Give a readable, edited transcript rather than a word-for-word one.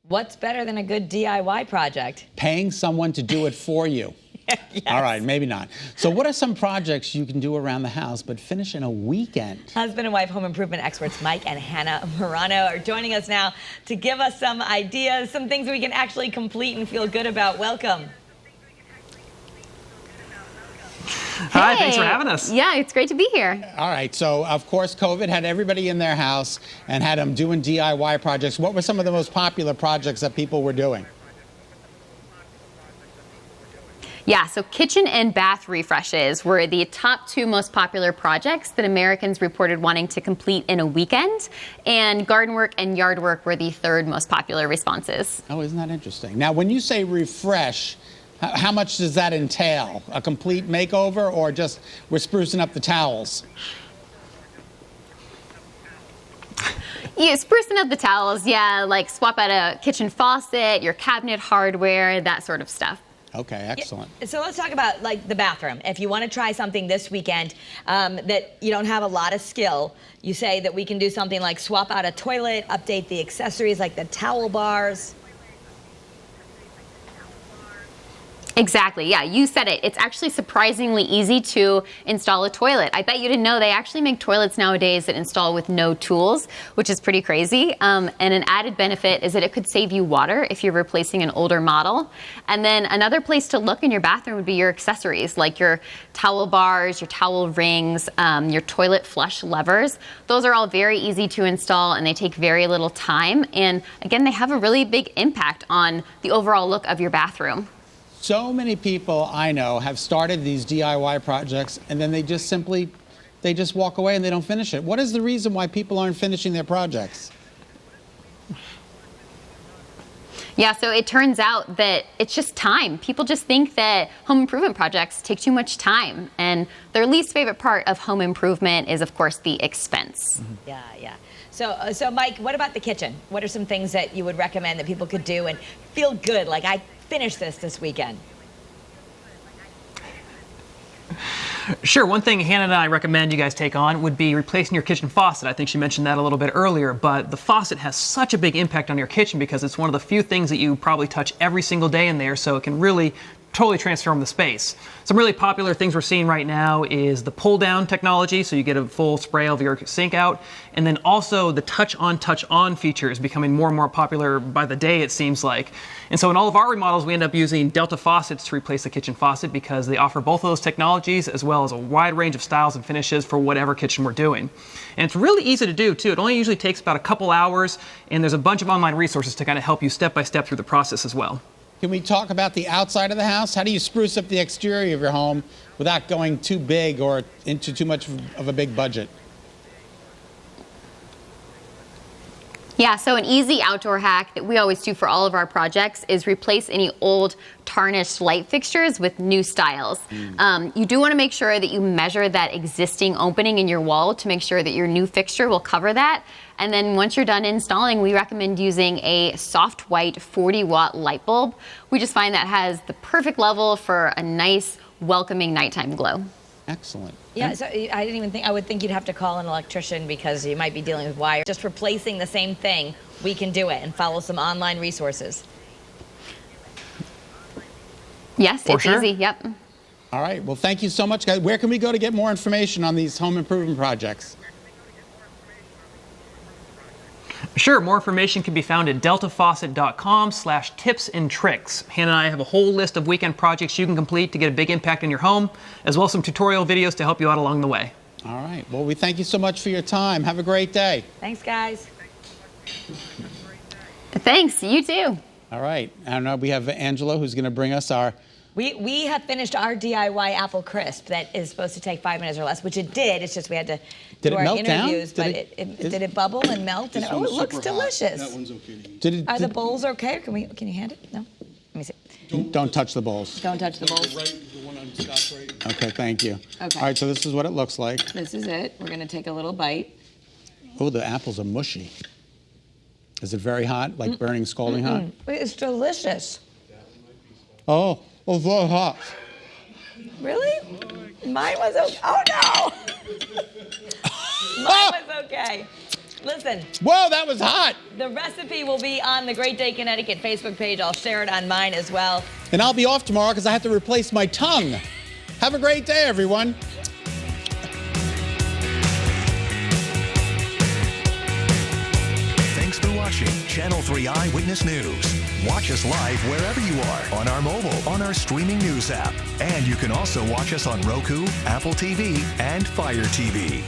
What's better than a good DIY project? Paying someone to do it for you. Yes. All right, maybe not. So what are some projects you can do around the house but finish in a weekend? Husband and wife home improvement experts Mike and Hannah Maiorano are joining us now to give us some ideas, some things we can actually complete and feel good about. Welcome. Hi, thanks for having us. Yeah, it's great to be here. All right, so of course COVID had everybody in their house and had them doing DIY projects. What were some of the most popular projects that people were doing? Yeah, so kitchen and bath refreshes were the top two most popular projects that Americans reported wanting to complete in a weekend, and garden work and yard work were the third most popular responses. Oh, isn't that interesting? Now, when you say refresh, how much does that entail? A complete makeover or just we're sprucing up the towels? Yeah, sprucing up the towels, yeah, like swap out a kitchen faucet, your cabinet hardware, that sort of stuff. Okay, excellent. Yeah, so let's talk about like the bathroom. If you want to try something this weekend that you don't have a lot of skill, you say that we can do something like swap out a toilet, update the accessories like the towel bars. Exactly, yeah, you said it. It's actually surprisingly easy to install a toilet. I bet you didn't know they actually make toilets nowadays that install with no tools, which is pretty crazy. And an added benefit is that it could save you water if you're replacing an older model. And then another place to look in your bathroom would be your accessories, like your towel bars, your towel rings, your toilet flush levers. Those are all very easy to install and they take very little time. And again, they have a really big impact on the overall look of your bathroom. So many people I know have started these DIY projects and then they just walk away and they don't finish it. What is the reason why people aren't finishing their projects? Yeah, so it turns out that it's just time. People just think that home improvement projects take too much time. And their least favorite part of home improvement is, of course, the expense. Mm-hmm. Yeah. So Mike, what about the kitchen? What are some things that you would recommend that people could do and feel good? Like, I finished this weekend. Sure, one thing Hannah and I recommend you guys take on would be replacing your kitchen faucet. I think she mentioned that a little bit earlier, but the faucet has such a big impact on your kitchen because it's one of the few things that you probably touch every single day in there, so it can really totally transform the space. Some really popular things we're seeing right now is the pull down technology, so you get a full spray of your sink out, and then also the touch on feature is becoming more and more popular by the day, it seems like. And so in all of our remodels, we end up using Delta faucets to replace the kitchen faucet because they offer both of those technologies as well as a wide range of styles and finishes for whatever kitchen we're doing. And it's really easy to do too. It only usually takes about a couple hours, and there's a bunch of online resources to kind of help you step by step through the process as well. Can we talk about the outside of the house? How do you spruce up the exterior of your home without going too big or into too much of a big budget? Yeah, so an easy outdoor hack that we always do for all of our projects is replace any old tarnished light fixtures with new styles. You do want to make sure that you measure that existing opening in your wall to make sure that your new fixture will cover that. And then once you're done installing, we recommend using a soft white 40-watt light bulb. We just find that has the perfect level for a nice, welcoming nighttime glow. Excellent. Yeah, so I didn't even think, I would think you'd have to call an electrician because you might be dealing with wire. Just replacing the same thing, we can do it and follow some online resources. Yes, For it's sure. easy, yep. All right, well, thank you so much, guys. Where can we go to get more information on these home improvement projects? Sure, more information can be found at deltafaucet.com/tips and tricks. Hannah and I have a whole list of weekend projects you can complete to get a big impact in your home, as well as some tutorial videos to help you out along the way. All right, well, we thank you so much for your time. Have a great day. Thanks, guys. Thanks, you too. All right, and now we have Angela who's going to bring us our... We have finished our DIY apple crisp that is supposed to take 5 minutes or less, which it did. It's just we had to do our interviews, but did it bubble and melt? And it looks delicious. That one's okay. Are the bowls okay? Can you hand it? No? Let me see. Don't touch the bowls. Don't touch the bowls. The one on Scott's right. Okay, thank you. Okay. All right, so this is what it looks like. This is it. We're going to take a little bite. Oh, the apples are mushy. Is it very hot, like burning, scalding hot? It's delicious. Oh, it's very hot. Really? Mine was okay. Oh, no. Mine was okay. Listen, Whoa, that was hot. the recipe will be on the Great Day Connecticut Facebook page. I'll share it on mine as well. And I'll be off tomorrow because I have to replace my tongue. Have a great day, everyone. Thanks for watching Channel 3 Eyewitness News. Watch us live wherever you are on our mobile, on our streaming news app. And you can also watch us on Roku, Apple TV, and Fire TV.